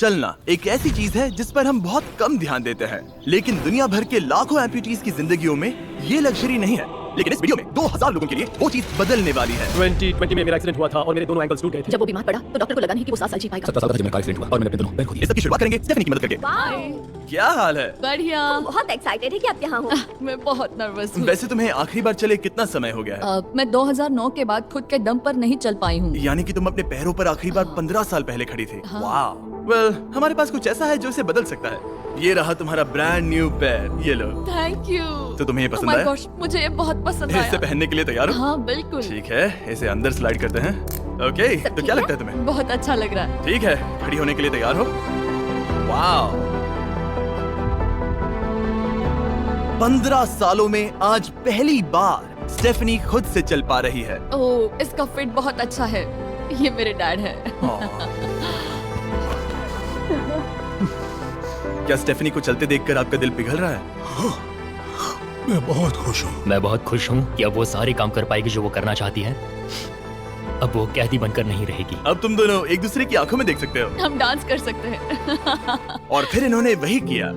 चलना एक ऐसी चीज है जिस पर हम बहुत कम ध्यान देते हैं, लेकिन दुनिया भर के लाखों एम्पूटीज की जिंदगियों में ये लग्जरी नहीं है। लेकिन इस वीडियो में 2000 लोगों के लिए वो चीज बदलने वाली है। 2020 में मेरा एक्सीडेंट हुआ था और मेरे दोनों एंकल्स टूट गए थे। जब वो बीमार पड़ा तो डॉक्टर को लगा नहीं कि वो 7 साल जी पाएगा। 17 साल जब मेरा एक्सीडेंट हुआ और मैंने अपने दोनों पैर खो दिए। इस सबकी शुरुआत करेंगे स्टेफनी की मदद करके। क्या हाल है? बढ़िया। बहुत एक्साइटेड है कि आप यहाँ हो। मैं बहुत नर्वस हूँ। वैसे तुम्हें आखिरी बार चले कितना समय हो गया है? मैं 2009 के बाद खुद के दम पर नहीं चल पाई हूँ। यानी कि तुम अपने पैरों पर आखिरी बार 15 साल पहले खड़ी थी। वाह। वेल, हमारे पास कुछ ऐसा है जो इसे बदल सकता है। ये रहा तुम्हारा ब्रांड न्यू पैर, ये लो। Thank you. तो तुम्हें ये पसंद Oh my आया? gosh, मुझे ये बहुत पसंद इसे आया। पहनने के लिए तैयार हो? हाँ बिल्कुल। ठीक है, इसे अंदर स्लाइड करते हैं। ओके, तो क्या लगता है तुम्हें? बहुत अच्छा लग रहा है। ठीक है, खड़ी होने के लिए तैयार हो? वाह। 15 सालों में आज पहली बार स्टेफनी खुद से चल पा रही है। ओह, इसका फिट बहुत अच्छा है। ये मेरे डैड है। क्या स्टेफनी को चलते देखकर आपका दिल पिघल रहा है? मैं बहुत खुश हूँ। मैं बहुत खुश हूँ कि अब वो सारे काम कर पाएगी जो वो करना चाहती है। अब वो कैदी बनकर नहीं रहेगी। अब तुम दोनों एक दूसरे की आंखों में देख सकते हो। हम डांस कर सकते हैं। और फिर इन्होंने वही किया।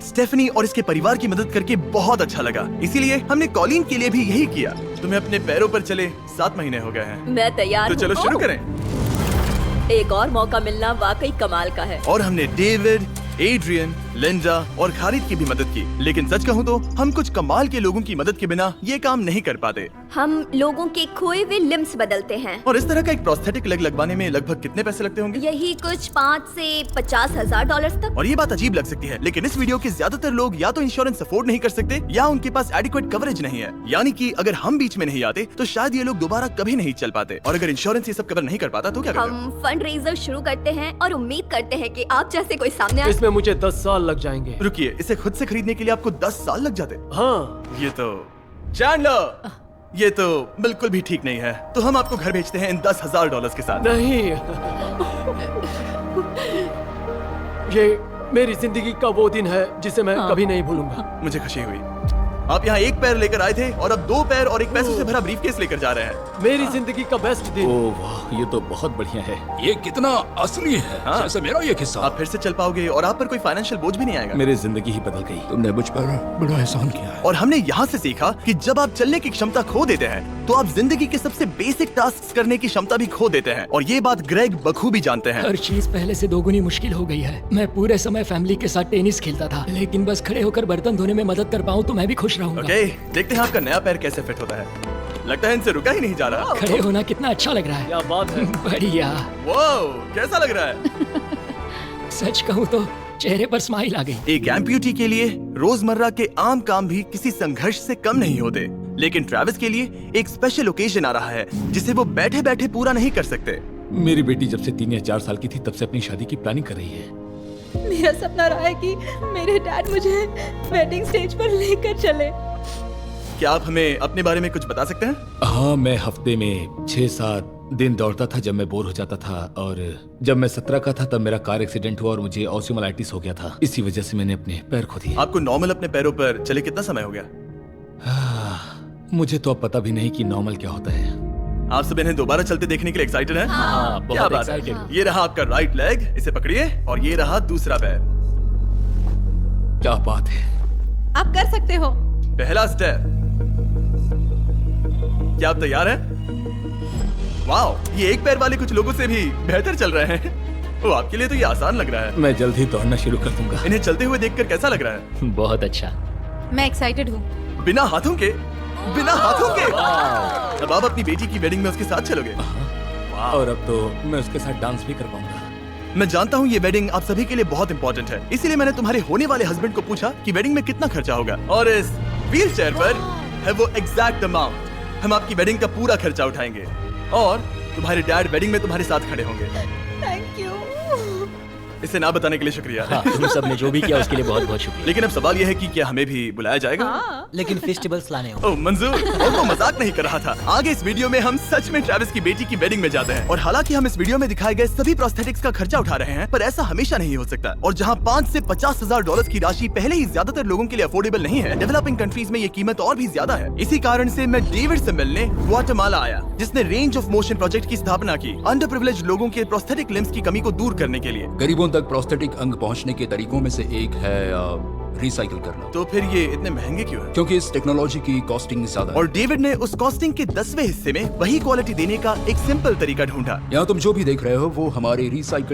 स्टेफनी और इसके परिवार की मदद करके बहुत अच्छा लगा, इसीलिए हमने कॉलिन के लिए भी यही किया। तुम्हें अपने पैरों पर चले 7 महीने हो गए हैं। मैं तैयार तो हूँ। चलो शुरू करें। एक और मौका मिलना वाकई कमाल का है। और हमने डेविड, एड्रियन, लिंडा और खालिद की भी मदद की। लेकिन सच कहूँ तो हम कुछ कमाल के लोगों की मदद के बिना ये काम नहीं कर पाते। हम लोगों के खोए हुए लिम्स बदलते हैं। और इस तरह का एक प्रोस्थेटिक लेग लगवाने में लगभग कितने पैसे लगते होंगे? यही कुछ 5 से 50 हजार डॉलर तक। और ये बात अजीब लग सकती है, लेकिन इस वीडियो के ज्यादातर लोग या तो इंश्योरेंस अफोर्ड नहीं कर सकते या उनके पास एडिक्वेट कवरेज नहीं है। यानी कि अगर हम बीच में नहीं आते तो शायद ये लोग दोबारा कभी नहीं चल पाते। और अगर इंश्योरेंस ये सब कवर नहीं कर पाता तो क्या करते? हम फंड रेजर शुरू करते हैं और उम्मीद करते हैं कि आप जैसे कोई सामने आए। इसमें मुझे 10 साल लग जाएंगे। रुकिए, इसे खुद से खरीदने के लिए आपको 10 साल लग जाते? हाँ। ये तो चैंडलर, ये तो बिल्कुल भी ठीक नहीं है। तो हम आपको घर भेजते हैं इन $10,000 के साथ। नहीं। ये मेरी जिंदगी का वो दिन है जिसे मैं कभी नहीं भूलूंगा। मुझे खुशी हुई। आप यहाँ एक पैर लेकर आए थे और अब 2 पैर और एक पैसों से भरा ब्रीफकेस लेकर जा रहे हैं। मेरी जिंदगी का बेस्ट दिन। ओह वाह, ये तो बहुत बढ़िया है। ये कितना असली है, हाँ। जैसे मेरा ये किस्सा। आप फिर से चल पाओगे और आप पर कोई फाइनेंशियल बोझ भी नहीं आएगा। मेरी जिंदगी ही बदल गई। तुमने मुझ पर बड़ा एहसान किया है। और हमने यहाँ से सीखा कि जब आप चलने की क्षमता खो देते हैं तो आप जिंदगी के सबसे बेसिक टास्क करने की क्षमता भी खो देते हैं। और ये बात ग्रेग बखूबी जानते हैं। हर चीज पहले से दोगुनी मुश्किल हो गई है। मैं पूरे समय फैमिली के साथ टेनिस खेलता था, लेकिन बस खड़े होकर बर्तन धोने में मदद कर पाऊँ तो मैं भी खुश रहूंगा। ओके, देखते हैं आपका नया पैर कैसे फिट होता है। लगता है इनसे रुका ही नहीं जा रहा। खड़े होना कितना अच्छा लग रहा है। क्या बात है। बढ़िया। वाओ, कैसा लग रहा है? सच कहूँ तो चेहरे पर स्माइल आ गई। एक एम्प्यूटी के लिए रोजमर्रा के आम काम भी किसी संघर्ष से कम नहीं होते, लेकिन ट्रैविस के लिए एक स्पेशल ओकेजन आ रहा है जिसे वो बैठे बैठे पूरा नहीं कर सकते। मेरी बेटी जब से 3 या 4 साल की थी तब से अपनी शादी की प्लानिंग कर रही है। मेरा सपना रहा है कि मेरे डैड मुझे वेडिंग स्टेज पर लेकर चले। क्या आप हमें अपने बारे में कुछ बता सकते हैं? हाँ, मैं हफ्ते में 6-7 दिन दौड़ता था जब मैं बोर हो जाता था। और जब मैं 17 का था तब मेरा कार एक्सीडेंट हुआ और मुझे ऑस्टियोमाइलाइटिस हो गया था। इसी वजह से मैंने अपने पैर खो दिए। आपको नॉर्मल अपने पैरों पर चले कितना समय हो गया? मुझे तो अब पता भी नहीं कि नॉर्मल क्या होता है। आप सब इन्हें दोबारा चलते देखने के लिए एक्साइटेड हैं? हाँ, क्या बहुत बात है। एक्साइटेड। ये रहा आपका राइट लेग, इसे पकड़िए, और ये रहा दूसरा पैर। क्या बात है। आप कर सकते हो। पहला स्टेप। क्या आप तैयार हैं? वाओ, ये एक पैर वाले कुछ लोगों से भी बेहतर चल रहे हैं। वो आपके लिए तो ये आसान लग रहा है। मैं जल्द ही दौड़ना शुरू कर दूंगा। इन्हें चलते हुए देखकर कैसा लग रहा है? बहुत अच्छा। मैं एक्साइटेड हूँ। बिना हाथों के? बिना हाथों के? अब आप अपनी बेटी की वेडिंग में उसके साथ चलोगे? और अब तो मैं उसके साथ डांस भी कर पाऊंगा। मैं जानता हूँ ये वेडिंग आप सभी के लिए बहुत इंपॉर्टेंट है, इसीलिए मैंने तुम्हारे होने वाले हस्बैंड को पूछा कि वेडिंग में कितना खर्चा होगा। और इस व्हील चेयर पर है वो एग्जैक्ट अमाउंट। हम आपकी वेडिंग का पूरा खर्चा उठाएंगे और तुम्हारे डैड वेडिंग में तुम्हारे साथ खड़े होंगे। Thank you. इसे ना बताने के लिए शुक्रिया। हाँ, तुम सब ने जो भी किया उसके लिए बहुत बहुत शुक्रिया। लेकिन अब सवाल यह है कि क्या हमें भी बुलाया जाएगा? लेकिन फेस्टिवल्स लाने हो। ओह मंजूर, और तो मजाक नहीं कर रहा था। आगे इस वीडियो में हम सच में ट्रेविस की बेटी की वेडिंग में जाते हैं और हालांकि हम इस वीडियो में दिखाए गए सभी प्रोस्थेटिक्स का खर्चा उठा रहे हैं, पर ऐसा हमेशा नहीं हो सकता। और जहां 5 से $50,000 की राशि पहले ही ज्यादातर लोगों के लिए अफोर्डेबल नहीं है, डेवलपिंग कंट्रीज में ये कीमत और भी ज्यादा है। इसी कारण से मैं डेविड से मिलने ग्वाटेमाला आया, जिसने रेंज ऑफ मोशन प्रोजेक्ट की स्थापना की अंडर प्रिविलेज्ड लोगों के प्रोस्थेटिक लिम्स की कमी को दूर करने के लिए। गरीबों तक प्रोस्थेटिक अंग पहुंचने के तरीकों में से एक है रिसाइकिल करना। तो फिर ये इतने महंगे क्यों है? क्योंकि इस टेक्नोलॉजी की कॉस्टिंग ज्यादा है। और डेविड ने उस कॉस्टिंग के 10वें हिस्से में वही क्वालिटी देने का एक सिंपल तरीका ढूंढा। यहाँ तुम जो भी देख रहे हो वो हमारे रिसाइकल